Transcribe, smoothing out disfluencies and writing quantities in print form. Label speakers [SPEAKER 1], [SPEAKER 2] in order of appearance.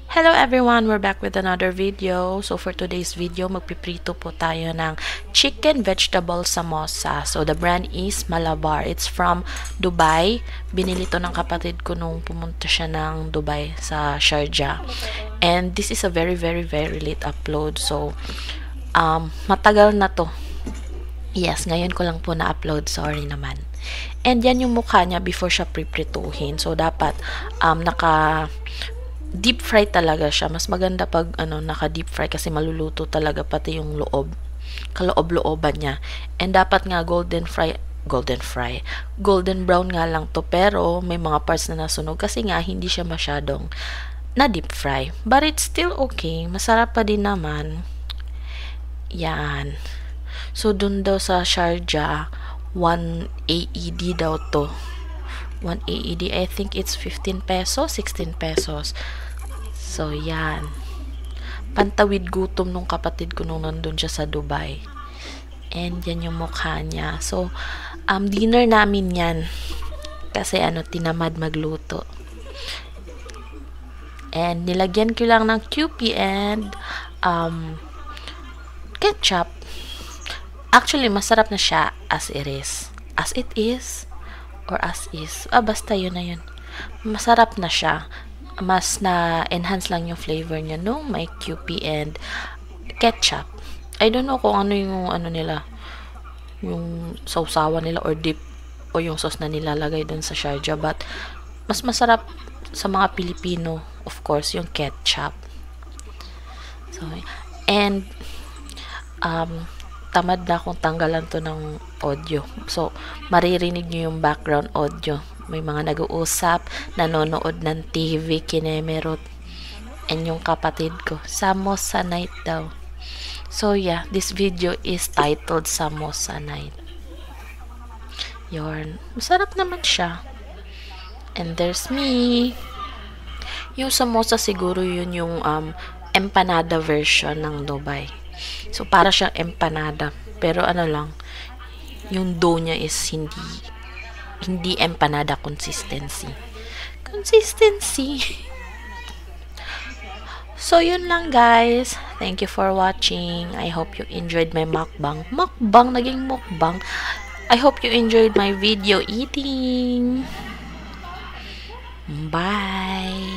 [SPEAKER 1] Hello everyone! We're back with another video. So for today's video, magpiprito po tayo ng chicken vegetable samosa. So the brand is Malabar. It's from Dubai. Binili to ng kapatid ko nung pumunta siya ng Dubai sa Sharjah. And this is a very late upload. So matagal na to. Yes, ngayon ko lang po na-upload. Sorry naman. And yan yung mukha niya before siya priprituhin. So dapat deep fry talaga siya. Mas maganda pag naka deep fry kasi maluluto talaga pati yung loob. Kaloob-looban niya. And dapat nga golden brown nga lang to, pero may mga parts na nasunog kasi nga hindi siya masyadong na deep fry. But it's still okay. Masarap pa din naman. Yan. So dun daw sa Sharjah, 1 AED daw to. 1 AED, I think it's 15 pesos, 16 pesos. So, yan. Pantawid gutom nung kapatid ko nung nandun siya sa Dubai. And yan yung mukha niya. So, dinner namin yan. Kasi tinamad magluto. And nilagyan ko lang ng QP and ketchup. Actually, masarap na siya as it is. As it is. Or as is. Basta yun na yun. Masarap na siya. Mas na-enhance lang yung flavor niya nung may QP and ketchup. I don't know kung ano yung nila. Yung sausawan nila or dip o yung sauce na nilalagay dun sa Sharjah. But, mas masarap sa mga Pilipino, of course, yung ketchup. So, and, tamad na akong tanggalan to ng audio. So, maririnig nyo yung background audio. May mga nag-uusap, nanonood ng TV, kinemerot. And yung kapatid ko, Samosa Night daw. So, yeah, this video is titled Samosa Night. Yorn. Masarap naman siya. And there's me. Yung samosa siguro yun yung empanada version ng Dubai. So, para siyang empanada. Pero lang, yung dough niya is hindi empanada consistency. So, yun lang guys. Thank you for watching. I hope you enjoyed my mukbang. Naging mukbang. I hope you enjoyed my video eating. Bye!